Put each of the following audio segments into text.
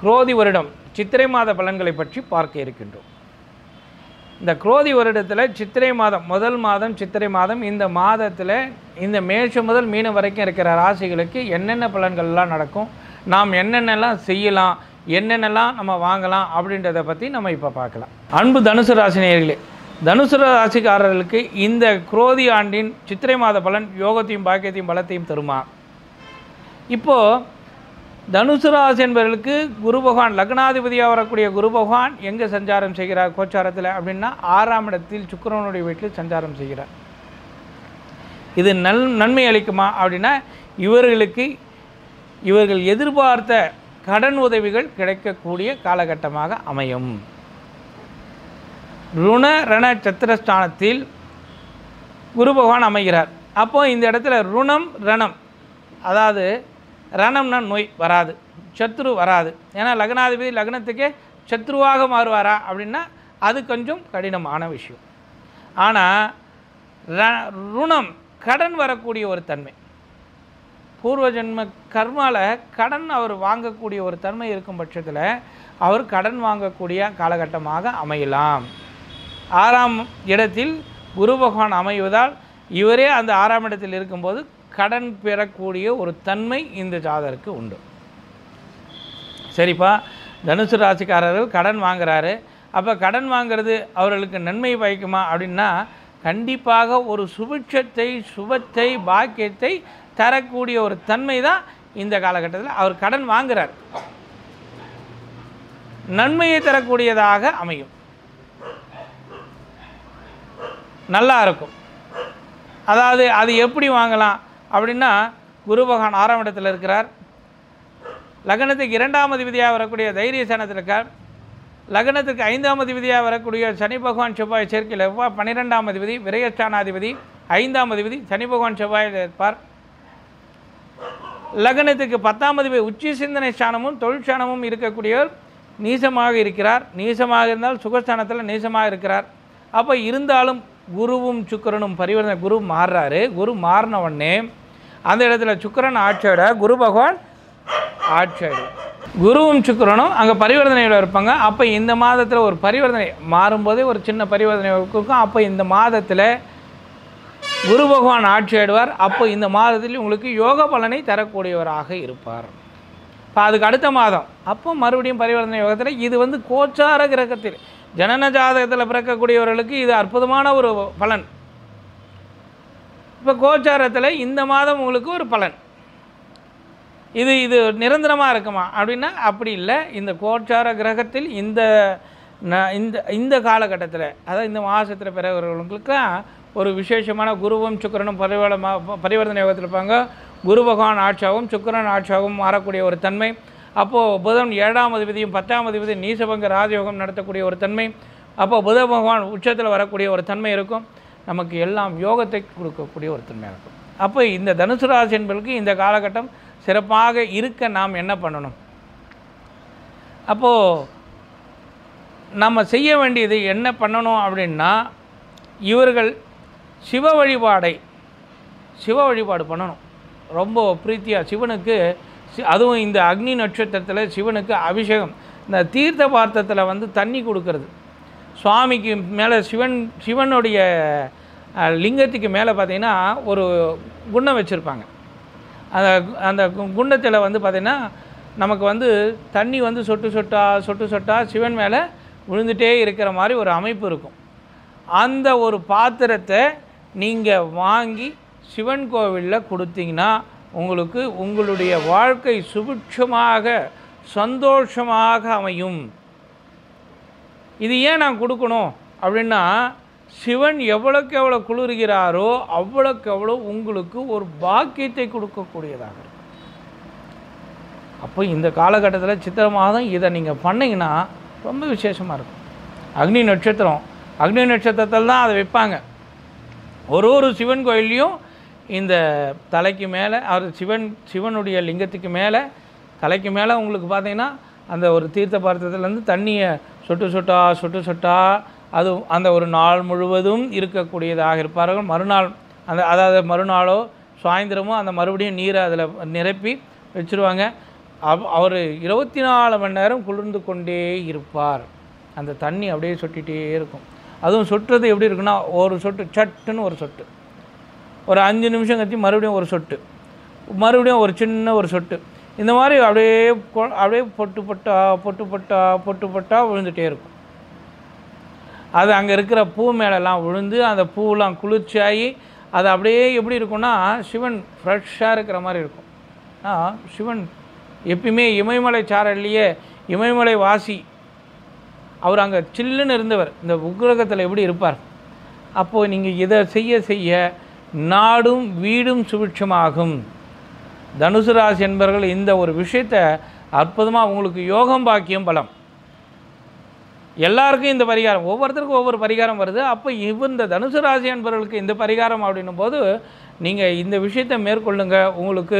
குரோதி வருடம் சித்திரை மாத பலன்களை பற்றி பார்க்க இருக்கின்றோம். இந்த குரோதி வருடத்தில் சித்திரை மாதம், முதல் மாதம் சித்திரை மாதம், இந்த மாதத்தில் இந்த மேஷம் முதல் மீனம் வரைக்கும் இருக்கிற ராசிகளுக்கு என்னென்ன பலன்கள்லாம் நடக்கும், நாம் என்னென்னலாம் செய்யலாம், என்னென்னலாம் நம்ம வாங்கலாம் அப்படின்றத பற்றி நம்ம இப்போ பார்க்கலாம். அன்பு தனுசு ராசி நேயர்களே, தனுசு ராசிக்காரர்களுக்கு இந்த குரோதி ஆண்டின் சித்திரை மாத பலன் யோகத்தையும் பாக்கியத்தையும் பலத்தையும் தருமா? இப்போது தனுசு ராசி என்பவர்களுக்கு குரு பகவான் லக்னாதிபதியாக வரக்கூடிய குரு பகவான் எங்கே சஞ்சாரம் செய்கிறார் கோச்சாரத்தில் அப்படின்னா 6ஆம் இடத்தில் சுக்கிரனுடைய வீட்டில் சஞ்சாரம் செய்கிறார். இது நன்மை அளிக்குமா அப்படின்னா இவர்கள் எதிர்பார்த்த கடன் உதவிகள் கிடைக்கக்கூடிய காலகட்டமாக அமையும். ருண ரண சத்திரஸ்தானத்தில் குரு பகவான் அமைகிறார். அப்போது இந்த இடத்துல ருணம் ரணம், அதாவது ரணம்னா நோய் வராது, சத்ரு வராது. ஏன்னா லக்னாதிபதி லக்னத்துக்கே சத்ருவாக மாறுவாரா அப்படின்னா அது கொஞ்சம் கடினமான விஷயம். ஆனால் ருணம் கடன் வரக்கூடிய ஒரு தன்மை, பூர்வ ஜென்ம கர்மாவில் கடன் அவர் வாங்கக்கூடிய ஒரு தன்மை இருக்கும் பட்சத்தில் அவர் கடன் வாங்கக்கூடிய காலகட்டமாக அமையலாம். 6ஆம் இடத்தில் குரு பகவான் அமைவதால் இவரே அந்த 6ஆம் இடத்தில் இருக்கும்போது கடன் பெறக்கூடிய ஒரு தன்மை இந்த ஜாதகருக்கு உண்டு. சரிப்பா, தனுசு ராசிக்காரர்கள் கடன் வாங்குறாரு, அப்போ கடன் வாங்கிறது அவர்களுக்கு நன்மை பயக்குமா அப்படின்னா கண்டிப்பாக ஒரு சுபத்தை பாக்கியத்தை தரக்கூடிய ஒரு தன்மை தான் இந்த காலகட்டத்தில் அவர் கடன் வாங்குறார், நன்மையை தரக்கூடியதாக அமையும், நல்லா இருக்கும். அதாவது அது எப்படி வாங்கலாம் அப்படின்னா குரு பகவான் 6ஆம் இடத்தில் இருக்கிறார், லக்னத்துக்கு 2ஆம் அதிபதியாக வரக்கூடிய தைரியஸ்தானத்தில் இருக்கார், லக்னத்துக்கு 5ஆம் அதிபதியாக வரக்கூடிய சனி பகவான் செவ்வாய் சேர்க்கையில் 12ஆம் அதிபதி விரயஸ்தானாதிபதி 5ஆம் அதிபதி சனி பகவான் செவ்வாயில் இருப்பார். லக்னத்துக்கு 10ஆம் அதிபதி உச்சி சிந்தனை ஸ்தானமும் தொழிற்சானமும் இருக்கக்கூடியவர் நீசமாக இருக்கிறார். நீசமாக இருந்தால் சுகஸ்தானத்தில் நீசமாக இருக்கிறார். அப்போ இருந்தாலும் குருவும் சுக்கிரனும் பரிவர்த்தனை, குரு மாறுறாரு, குரு மாறின உடனே அந்த இடத்துல சுக்கிரன் ஆட்சியோட குரு பகவான் ஆட்சியோட குருவும் சுக்கிரனும் அங்கே பரிவர்த்தனையில் இருப்பாங்க. அப்போ இந்த மாதத்தில் ஒரு பரிவர்த்தனை மாறும்போதே ஒரு சின்ன பரிவர்த்தனை இருக்கும். அப்போ இந்த மாதத்தில் குரு பகவான் ஆட்சியாடுவார். அப்போ இந்த மாதத்தில் உங்களுக்கு யோக பலனை தரக்கூடியவராக இருப்பார். இப்போ அதுக்கு அடுத்த மாதம் அப்போ மறுபடியும் பரிவர்த்தனை யோகத்தில் இது கோச்சார கிரகத்தில் ஜனன ஜாதகத்தில் பிறக்கக்கூடியவர்களுக்கு இது அற்புதமான ஒரு பலன். இப்போ கோச்சாரத்தில் இந்த மாதம் உங்களுக்கு ஒரு பலன், இது நிரந்தரமாக இருக்குமா அப்படின்னா அப்படி இல்லை. இந்த கோச்சார கிரகத்தில் இந்த இந்த காலகட்டத்தில், அதாவது இந்த மாதத்தில் பிறகுறவங்களுக்குலாம் ஒரு விசேஷமான குருவும் சுக்கிரனும் பரிவர்த்தனை யோகத்தில் இருப்பாங்க. குரு பகவான் ஆட்சியாகவும் சுக்கிரன் ஆட்சியாகவும் மாறக்கூடிய ஒரு தன்மை. அப்போது புதன் 7ஆம் அதிபதியும் 10ஆம் அதிபதி நீசபங்க ராஜயோகம் நடத்தக்கூடிய ஒரு தன்மை. அப்போது புத பகவான் உச்சத்தில் வரக்கூடிய ஒரு தன்மை இருக்கும். நமக்கு எல்லாம் யோகத்தை கொடுக்கக்கூடிய ஒரு தன்மையாக இருக்கும். அப்போ இந்த தனுசு ராசி என்பதற்கு இந்த காலகட்டம் சிறப்பாக இருக்க நாம் என்ன பண்ணணும்? அப்போது நம்ம செய்ய வேண்டியது என்ன பண்ணணும் அப்படின்னா, இவர்கள் சிவ வழிபாடு பண்ணணும். ரொம்ப பிரீத்தியாக சிவனுக்கு, அதுவும் இந்த அக்னி நட்சத்திரத்தில் சிவனுக்கு அபிஷேகம், இந்த தீர்த்த பார்த்தத்தில் தண்ணி கொடுக்கறது, சுவாமிக்கு மேலே சிவனுடைய லிங்கத்துக்கு மேலே பார்த்திங்கன்னா ஒரு குண்டம் வச்சுருப்பாங்க. அந்த குண்டத்தில் பார்த்திங்கன்னா நமக்கு தண்ணி சொட்டு சொட்டாக சிவன் மேலே விழுந்துகிட்டே இருக்கிற மாதிரி ஒரு அமைப்பு இருக்கும். அந்த ஒரு பாத்திரத்தை நீங்கள் வாங்கி சிவன் கோவிலில் கொடுத்தீங்கன்னா உங்களுக்கு உங்களுடைய வாழ்க்கை சுபிட்சமாக சந்தோஷமாக அமையும். இது ஏன் நான் கொடுக்கணும் அப்படின்னா, சிவன் எவ்வளோக்கு எவ்வளோ குளிர்கிறாரோ அவ்வளோக்கு எவ்வளோ உங்களுக்கு ஒரு பாக்கியத்தை கொடுக்கக்கூடியதாக இருக்கும். அப்போ இந்த காலகட்டத்தில் சித்திரை மாதம் இதை நீங்கள் பண்ணிங்கன்னா ரொம்ப விசேஷமாக இருக்கும். அக்னி நட்சத்திரத்தில் தான் அதை வைப்பாங்க. ஒரு சிவன் கோயிலையும் இந்த தலைக்கு மேலே அவர் சிவனுடைய லிங்கத்துக்கு மேலே தலைக்கு மேலே உங்களுக்கு பார்த்தீங்கன்னா அந்த ஒரு தீர்த்த பாத்திரத்துலேருந்து தண்ணியை சொட்டு சொட்டா அது அந்த ஒரு நாள் முழுவதும் இருக்கக்கூடியதாக இருப்பார்கள். மறுநாள் அதாவது மறுநாளோ சாயந்தரமோ அந்த மறுபடியும் நீரை அதில் நிரப்பி வச்சுருவாங்க. அவர் 24 மணி நேரம் குளிர்ந்து கொண்டே இருப்பார். அந்த தண்ணி அப்படியே சொட்டிகிட்டே இருக்கும். அதுவும் சொட்டுறது எப்படி இருக்குன்னா, ஒரு சொட்டு சட்டுன்னு ஒரு சொட்டு, ஒரு 5 நிமிஷம் கழிச்சு மறுபடியும் ஒரு சொட்டு, மறுபடியும் ஒரு சின்ன ஒரு சொட்டு, இந்த மாதிரி அப்படியே பொட்டு பொட்டா விழுந்துகிட்டே இருக்கும். அது அங்கே இருக்கிற பூ மேலெல்லாம் விழுந்து அந்த பூவெலாம் குளிர்ச்சியாகி அது அப்படியே எப்படி இருக்குன்னா, சிவன் ஃப்ரெஷ்ஷாக இருக்கிற மாதிரி இருக்கும். சிவன் எப்பயுமே இமயமலை சாரல்லையே இமயமலை வாசி, அவர் அங்கே சில்லுன்னு இருந்தவர், இந்த உக்கிரகத்தில் எப்படி இருப்பார். அப்போது நீங்கள் இதை செய்ய செய்ய நாடும் வீடும் சுபிட்சமாகும். தனுசு ராசி என்பவர்கள் இந்த ஒரு விஷயத்தை அற்புதமாக உங்களுக்கு யோகம் பாக்கியம் பலம் எல்லாருக்கும் இந்த பரிகாரம், ஒவ்வொருத்தருக்கும் ஒவ்வொரு பரிகாரம் வருது. அப்போ இந்த தனுசு ராசி என்பவர்களுக்கு இந்த பரிகாரம் அப்படின்னும் போது நீங்கள் இந்த விஷயத்தை மேற்கொள்ளுங்க. உங்களுக்கு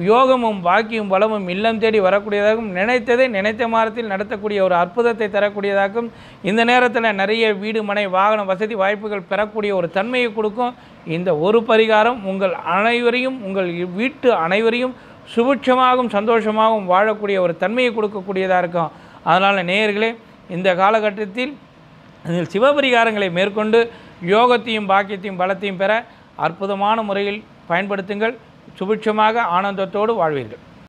யோகமும் பாக்கியும் பலமும் இல்லம் தேடி வரக்கூடியதாகவும், நினைத்ததை நினைத்த மாதத்தில் நடத்தக்கூடிய ஒரு அற்புதத்தை தரக்கூடியதாகவும், இந்த நேரத்தில் நிறைய வீடு மனை வாகன வசதி வாய்ப்புகள் பெறக்கூடிய ஒரு தன்மையை கொடுக்கும். இந்த ஒரு பரிகாரம் உங்கள் அனைவரையும், உங்கள் வீட்டு அனைவரையும் சுபிட்சமாகவும் சந்தோஷமாகவும் வாழக்கூடிய ஒரு தன்மையை கொடுக்கக்கூடியதாக இருக்கும். அதனால் நேயர்களே, இந்த காலகட்டத்தில் இதில் சிவபரிகாரங்களை மேற்கொண்டு யோகத்தையும் பாக்கியத்தையும் பலத்தையும் பெற அற்புதமான முறையில் பயன்படுத்துங்கள். சுபிட்சமாக ஆனந்தத்தோடு வாழ்வீர்கள்.